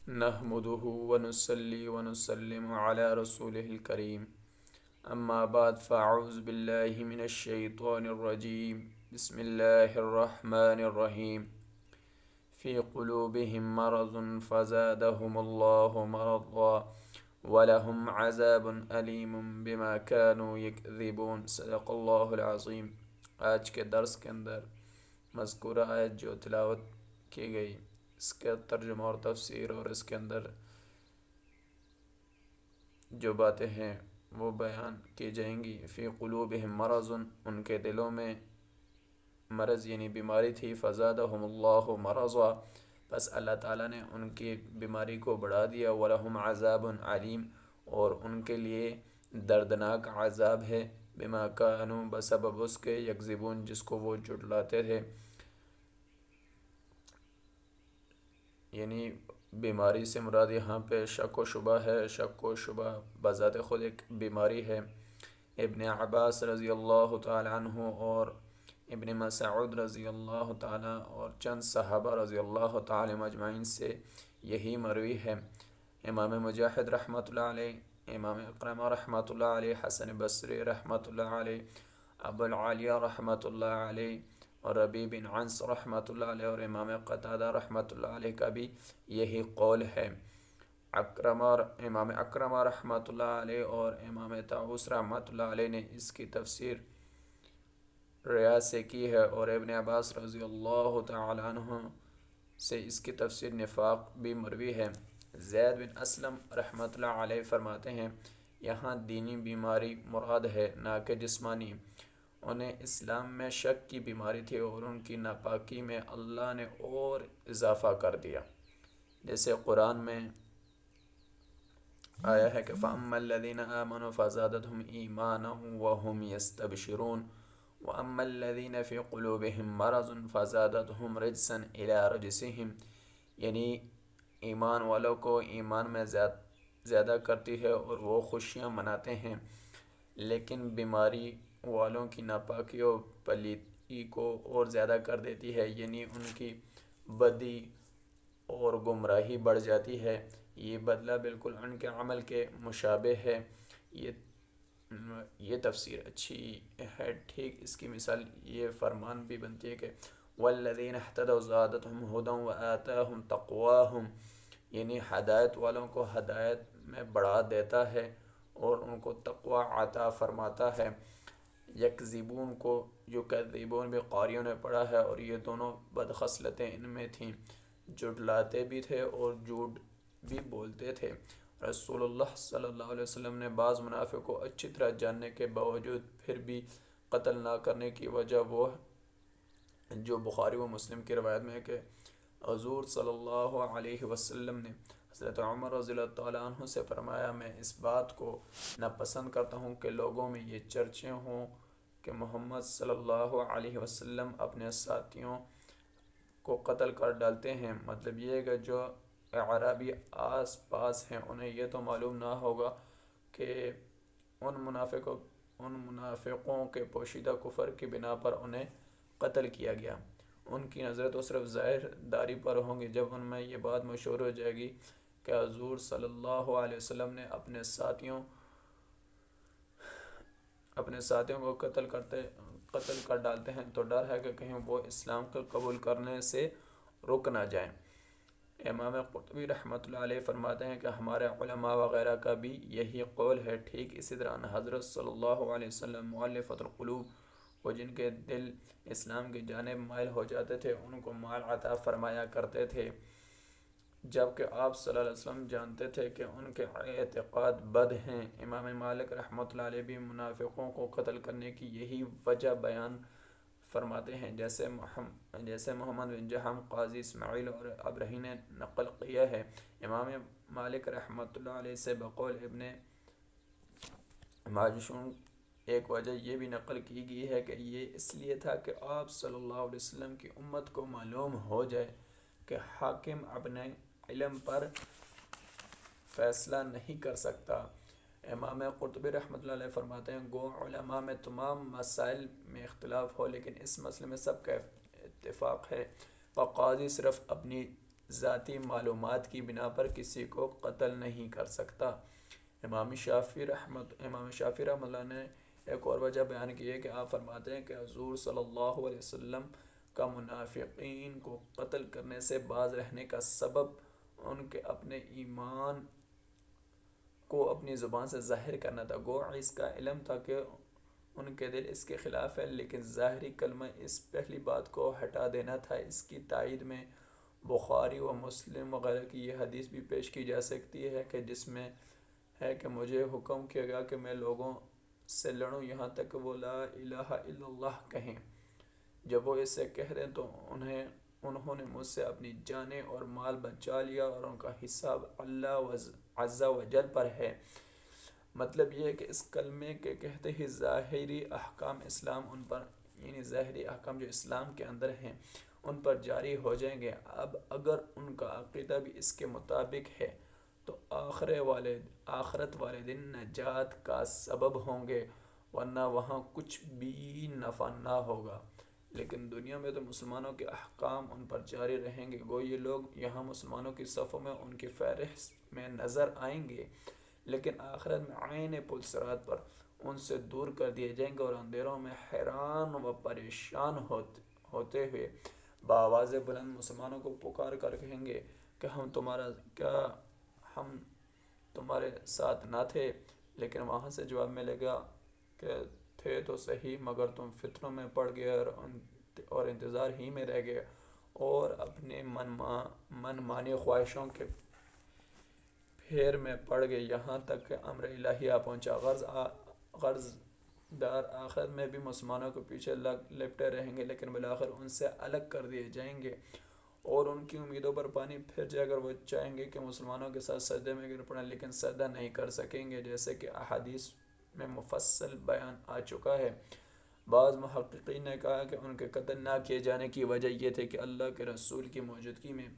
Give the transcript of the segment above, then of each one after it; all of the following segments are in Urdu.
نحمده ونصلي ونسلم على رسوله الكريم اما بعد فاعوذ بالله من الشيطان الرجيم بسم الله الرحمن الرحيم في قلوبهم مرض فزادهم الله مرضا ولهم عذاب أليم بما كانوا يكذبون صدق اللہ العظیم۔ آج کے درس کے اندر مذکورہ آیت جو تلاوت کی گئی، اس کا ترجمہ اور تفسیر اور اس کے اندر جو باتیں ہیں وہ بیان کی جائیں گی۔ فی قلوبہم مرض، ان کے دلوں میں مرض یعنی بیماری تھی، فزادہم اللہ مرضا، بس اللہ تعالیٰ نے ان کی بیماری کو بڑھا دیا، وَلَهُمْ عَذَابٌ عَلِيمٌ، اور ان کے لیے دردناک عذاب ہے، بما کانوا، بسبب اس کے، یکذبون، جس کو وہ جھٹلاتے تھے۔ یعنی بیماری سے مراد یہاں پہ شک و شبہ ہے۔ شک و شبہ بذات خود ایک بیماری ہے۔ ابن عباس رضی اللہ تعالی عنہ اور ابن مسعود رضی اللہ تعالی اور چند صحابہ رضی اللہ تعالی مجمعین سے یہی مروی ہے۔ امام مجاہد رحمۃ اللہ علیہ، امام اکرمہ رحمۃ اللہ علیہ، حسن بصری رحمۃ اللہ علیہ، ابو العالیہ رحمۃ اللہ علیہ اور ربیع بن عنس رحمۃ اللہ علیہ اور امام قتادہ رحمۃ اللہ علیہ کا بھی یہی قول ہے۔ امام اکرمہ رحمۃ اللہ علیہ اور امام طاووس رحمۃ اللہ علیہ نے اس کی تفسیر ریاض سے کی ہے، اور ابن عباس رضی اللہ تعالی عنہ سے اس کی تفسیر نفاق بھی مروی ہے۔ زید بن اسلم رحمۃ اللہ علیہ فرماتے ہیں، یہاں دینی بیماری مراد ہے، نہ کہ جسمانی۔ انہیں اسلام میں شک کی بیماری تھی اور ان کی ناپاکی میں اللہ نے اور اضافہ کر دیا، جیسے قرآن میں آیا ہے کہ فَأَمَّا الَّذِينَ آمَنُوا فَزَادَتْهُمْ إِيمَانًا وَهُمْ يَسْتَبْشِرُونَ وَأَمَّا الَّذِينَ فِي قُلُوبِهِمْ مَرَضٌ فَزَادَتْهُمْ رِجْسًا إِلَىٰ رِجْسِهِمْ، یعنی ایمان والوں کو ایمان میں زیادہ کرتی ہے اور وہ خوشیاں مناتے ہیں، لیکن بیماری والوں کی ناپاکی اور پلیتی کو اور زیادہ کر دیتی ہے، یعنی ان کی بدی اور گمراہی بڑھ جاتی ہے۔ یہ بدلہ بالکل ان کے عمل کے مشابہ ہے۔ یہ تفسیر اچھی ہے، ٹھیک اس کی مثال یہ فرمان بھی بنتی ہے کہ والذین اہتدوا زادتہم ھدی وآتاہم تقواہم، یعنی ہدایت والوں کو ہدایت میں بڑھا دیتا ہے اور ان کو تقوی عطا فرماتا ہے۔ یکذبون کو یکذبون بھی قاریوں نے پڑھا ہے، اور یہ دونوں بدخصلتیں ان میں تھیں، جھٹلاتے بھی تھے اور جھوٹ بھی بولتے تھے۔ رسول اللہ صلی اللہ علیہ وسلم نے بعض منافق کو اچھی طرح جاننے کے باوجود پھر بھی قتل نہ کرنے کی وجہ وہ جو بخاری و مسلم کی روایت میں ہے کہ حضور صلی اللہ علیہ وسلم نے حضرت عمر رضی اللہ تعالیٰ عنہ سے فرمایا، میں اس بات کو ناپسند کرتا ہوں کہ لوگوں میں یہ چرچے ہوں کہ محمد صلی اللہ علیہ وسلم اپنے ساتھیوں کو قتل کر ڈالتے ہیں۔ مطلب یہ ہے کہ جو اعرابی آس پاس ہیں انہیں یہ تو معلوم نہ ہوگا کہ ان منافقوں کے پوشیدہ کفر کی بنا پر انہیں قتل کیا گیا۔ ان کی نظر تو صرف ظاہر داری پر ہوں گی۔ جب ان میں یہ بات مشہور ہو جائے گی کہ حضور صلی اللہ علیہ وسلم نے اپنے ساتھیوں کو قتل کر ڈالتے ہیں، تو ڈر ہے کہ کہیں وہ اسلام کو قبول کرنے سے رک نہ جائیں۔ امام قرطبی رحمۃ اللہ علیہ فرماتے ہیں کہ ہمارے علماء وغیرہ کا بھی یہی قول ہے۔ ٹھیک اسی طرح حضرت صلی اللہ علیہ وسلم مؤلفۃ القلوب، وہ جن کے دل اسلام کی جانب مائل ہو جاتے تھے، ان کو مال عطا فرمایا کرتے تھے، جبکہ آپ صلی اللہ علیہ وسلم جانتے تھے کہ ان کے اعتقاد بد ہیں۔ امام مالک رحمۃ اللہ علیہ بھی منافقوں کو قتل کرنے کی یہی وجہ بیان فرماتے ہیں، جیسے محمد بن جہم، قاضی اسماعیل اور ابرہی نے نقل کیا ہے۔ امام مالک رحمۃ اللہ علیہ سے بقول ابن ماجشون ایک وجہ یہ بھی نقل کی گئی ہے کہ یہ اس لیے تھا کہ آپ صلی اللہ علیہ وسلم کی امت کو معلوم ہو جائے کہ حاکم اپنے علم پر فیصلہ نہیں کر سکتا۔ امام قرطبی رحمۃ اللہ علیہ فرماتے ہیں، گو علماء میں تمام مسائل میں اختلاف ہو، لیکن اس مسئلے میں سب کا اتفاق ہے، اور قاضی صرف اپنی ذاتی معلومات کی بنا پر کسی کو قتل نہیں کر سکتا۔ امام شافعی رحمۃ اللہ نے ایک اور وجہ بیان کی ہے کہ آپ فرماتے ہیں کہ حضور صلی اللہ علیہ وسلم کا منافقین کو قتل کرنے سے باز رہنے کا سبب ان کے اپنے ایمان کو اپنی زبان سے ظاہر کرنا تھا۔ گو اس کا علم تھا کہ ان کے دل اس کے خلاف ہے، لیکن ظاہری کلمہ اس پہلی بات کو ہٹا دینا تھا۔ اس کی تائید میں بخاری و مسلم وغیرہ کی یہ حدیث بھی پیش کی جا سکتی ہے کہ جس میں ہے کہ مجھے حکم کیا گیا کہ میں لوگوں سے لڑوں یہاں تک کہ وہ لا الہ الا اللہ کہیں۔ جب وہ اسے کہہ دیں تو انہوں نے مجھ سے اپنی جانیں اور مال بچا لیا اور ان کا حساب اللہ عز و جل پر ہے۔ مطلب یہ ہے کہ اس کلمے کے کہتے ہی ظاہری احکام اسلام ان پر، یعنی ظاہری احکام جو اسلام کے اندر ہیں ان پر جاری ہو جائیں گے۔ اب اگر ان کا عقیدہ بھی اس کے مطابق ہے تو آخرت والے دن نجات کا سبب ہوں گے، ورنہ وہاں کچھ بھی نفع نہ ہوگا۔ لیکن دنیا میں تو مسلمانوں کے احکام ان پر جاری رہیں گے۔ گو یہ لوگ یہاں مسلمانوں کی صفوں میں ان کی فہرست میں نظر آئیں گے، لیکن آخرت میں عین پل صراط پر ان سے دور کر دیے جائیں گے اور اندھیروں میں حیران و پریشان ہوتے ہوئے بآواز بلند مسلمانوں کو پکار کر کہیں گے کہ ہم تمہارے ساتھ نہ تھے، لیکن وہاں سے جواب ملے گا کہ تھے تو صحیح، مگر تم فتنوں میں پڑ گئے اور انتظار ہی میں رہ گئے اور اپنے من مانی خواہشوں کے پھیر میں پڑ گئے، یہاں تک کہ امر الہی آ پہنچا۔ غرض دار آخرت میں بھی مسلمانوں کے پیچھے لپٹے رہیں گے، لیکن بالآخر ان سے الگ کر دیے جائیں گے اور ان کی امیدوں پر پانی پھر جائے گا۔ وہ چاہیں گے کہ مسلمانوں کے ساتھ سجدے میں گر پڑیں، لیکن سجدہ نہیں کر سکیں گے، جیسے کہ احادیث میں مفصل بیان آ چکا ہے۔ بعض محققین نے کہا کہ ان کے قتل نہ کیے جانے کی وجہ یہ تھی کہ اللہ کے رسول کی موجودگی میں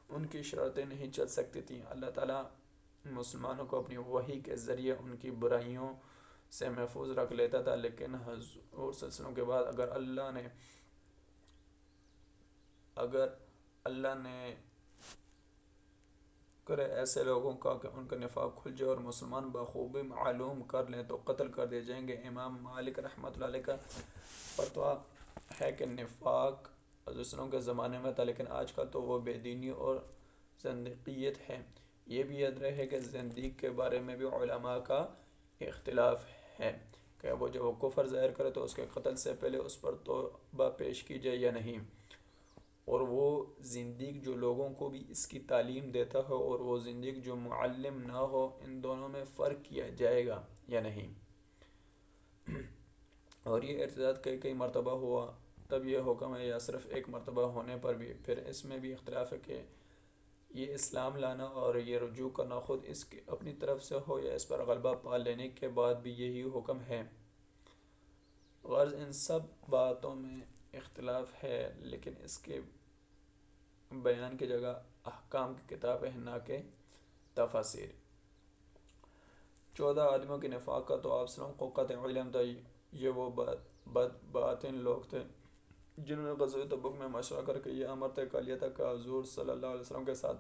ان کی شرطیں نہیں چل سکتی تھیں۔ اللہ تعالیٰ مسلمانوں کو اپنی وحی کے ذریعے ان کی برائیوں سے محفوظ رکھ لیتا تھا، لیکن حضور صلی اللہ علیہ وسلم کے بعد اگر اللہ نے کرے ایسے لوگوں کا کہ ان کا نفاق کھل جائے اور مسلمان بخوبی معلوم کر لیں تو قتل کر دیے جائیں گے۔ امام مالک رحمۃ اللہ علیہ کا فتویٰ ہے کہ نفاق حضور صلی اللہ علیہ وسلم کے زمانے میں تھا، لیکن آج کل تو وہ بے دینی اور زندقیت ہے۔ یہ بھی یاد رہے کہ زندیق کے بارے میں بھی علماء کا اختلاف ہے کہ وہ جب وہ کفر ظاہر کرے تو اس کے قتل سے پہلے اس پر توبہ پیش کی جائے یا نہیں، اور وہ زندیق جو لوگوں کو بھی اس کی تعلیم دیتا ہو اور وہ زندیق جو معلم نہ ہو، ان دونوں میں فرق کیا جائے گا یا نہیں۔ اور یہ ارتداد کئی مرتبہ ہوا تب یہ حکم ہے یا صرف ایک مرتبہ ہونے پر بھی؟ پھر اس میں بھی اختلاف ہے کہ یہ اسلام لانا اور یہ رجوع کرنا خود اس کی اپنی طرف سے ہو یا اس پر غلبہ پا لینے کے بعد بھی یہی حکم ہے۔ غرض ان سب باتوں میں اختلاف ہے، لیکن اس کے بیان کی جگہ احکام کی کتاب ہے، نہ کہ تفاسیر۔ 14 آدمیوں کے نفاق کا تو آپ صلی اللہ علیہ وسلم کو قطع علم تھا۔ یہ وہ باطن لوگ تھے جنہوں نے غزوہ تبوک میں مشورہ کر کے یہ امر طے کر لیا تھا کہ حضور صلی اللہ علیہ وسلم کے ساتھ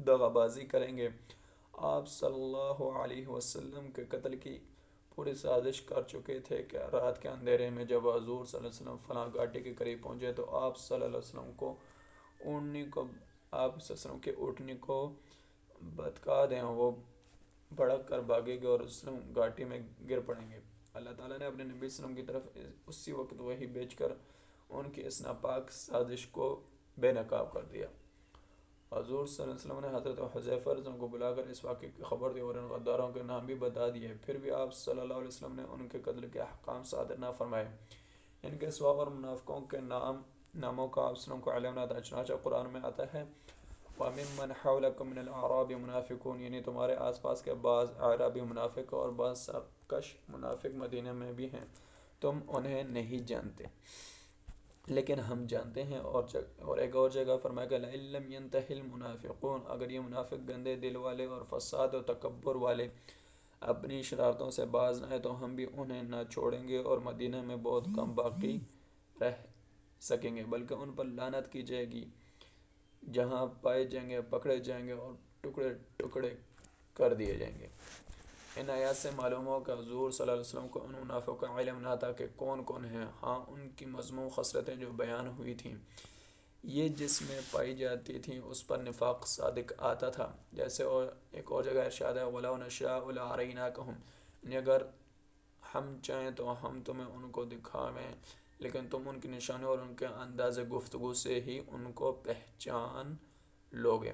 دغا بازی کریں گے۔ آپ صلی اللہ علیہ وسلم کے قتل کی پوری سازش کر چکے تھے کہ رات کے اندھیرے میں جب حضور صلی اللہ علیہ وسلم فلاں گھاٹی کے قریب پہنچے تو آپ صلی اللہ علیہ وسلم کے اونٹنی کو بتکا دیں، وہ بھڑک کر بھاگے گے اور اسلم گھاٹی میں گر پڑیں گے۔ اللہ تعالیٰ نے اپنے نبی صلی اللہ علیہ وسلم کی طرف اسی وقت وحی بھیج کر ان کی اس ناپاک سازش کو بے نقاب کر دیا۔ حضور صلی اللہ علیہ وسلم نے حضرت حذیفہ رضی اللہ عنہ کو بلا کر اس واقعے کی خبر دی اور ان غداروں کے نام بھی بتا دیے۔ پھر بھی آپ صلی اللہ علیہ وسلم نے ان کے قتل کے احکام صادر نہ فرمائے۔ ان کے سوا اور منافقوں کے ناموں کا آپ صلی اللہ علیہ وسلم کو علم نہ تھا، چنانچہ قرآن میں آتا ہے وَمِمَّنْ حَوْلَكُمْ مِنَ الْأَعْرَابِ مُنَافِقُونَ، یعنی تمہارے آس پاس کے بعض اعرابی منافق اور بعض سرکش منافق مدینہ میں بھی ہیں، تم انہیں نہیں جانتے لیکن ہم جانتے ہیں۔ اور ایک اور جگہ فرمایا کہ لَئِن لَّمْ يَنْتَهِ الْمُنَافِقُونَ، اگر یہ منافق گندے دل والے اور فساد و تکبر والے اپنی شرارتوں سے باز نہ آئے تو ہم بھی انہیں نہ چھوڑیں گے اور مدینہ میں بہت کم باقی رہ سکیں گے، بلکہ ان پر لعنت کی جائے گی۔ جہاں پائے جائیں گے پکڑے جائیں گے اور ٹکڑے ٹکڑے کر دیے جائیں گے۔ ان آیات سے معلوم ہو کہ حضور صلی اللہ علیہ وسلم کو ان منافقوں کا علم نہ تھا کہ کون کون ہیں، ہاں ان کی مذموم خصلتیں جو بیان ہوئی تھیں یہ جس میں پائی جاتی تھیں اس پر نفاق صادق آتا تھا، جیسے اور ایک اور جگہ ارشاد ہے وَلَوْ نَشَاءُ لَأَرَيْنَاكَهُمْ، یعنی اگر ہم چاہیں تو ہم تمہیں ان کو دکھاویں، لیکن تم ان کی نشانیوں اور ان کے انداز گفتگو سے ہی ان کو پہچان لوگے۔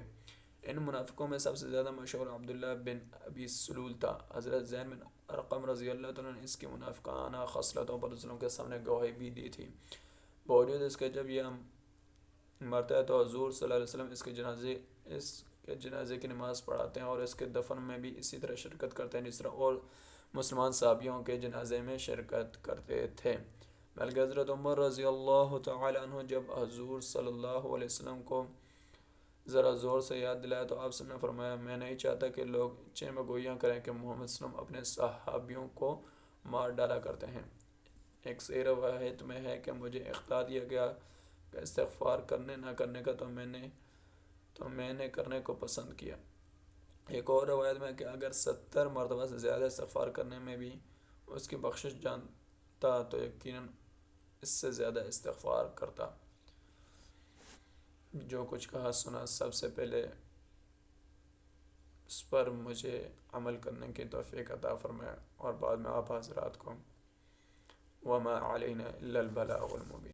ان منافقوں میں سب سے زیادہ مشہور عبداللہ بن ابی سلول تھا۔ حضرت زید بن ارقم رضی اللہ عنہ نے اس کی منافقانہ خصلتوں پر رسولوں کے سامنے گواہی بھی دی تھی۔ باوجود اس کے جب یہ مرتا ہے تو حضور صلی اللہ علیہ وسلم اس کے جنازے کی نماز پڑھاتے ہیں اور اس کے دفن میں بھی اسی طرح شرکت کرتے ہیں جس طرح اور مسلمان صحابیوں کے جنازے میں شرکت کرتے تھے۔ بلکہ حضرت عمر رضی اللہ تعالی عنہ جب حضور صلی اللہ علیہ وسلم کو ذرا زور سے یاد دلایا تو آپ نے فرمایا میں نہیں چاہتا کہ لوگ چین میں گوئیاں کریں کہ محمد صلی اللہ علیہ وسلم اپنے صحابیوں کو مار ڈالا کرتے ہیں۔ ایک صحیح روایت میں ہے کہ مجھے اختیار دیا گیا کہ استغفار کرنے نہ کرنے کا تو میں نے کرنے کو پسند کیا۔ ایک اور روایت میں کہ اگر 70 مرتبہ سے زیادہ استغفار کرنے میں بھی اس کی بخشش جانتا تو یقیناً اس سے زیادہ استغفار کرتا۔ جو کچھ کہا سنا سب سے پہلے اس پر مجھے عمل کرنے کی توفیق عطا فرمائے اور بعد میں آپ حضرات کو وما علینا الا البلاغ المبین۔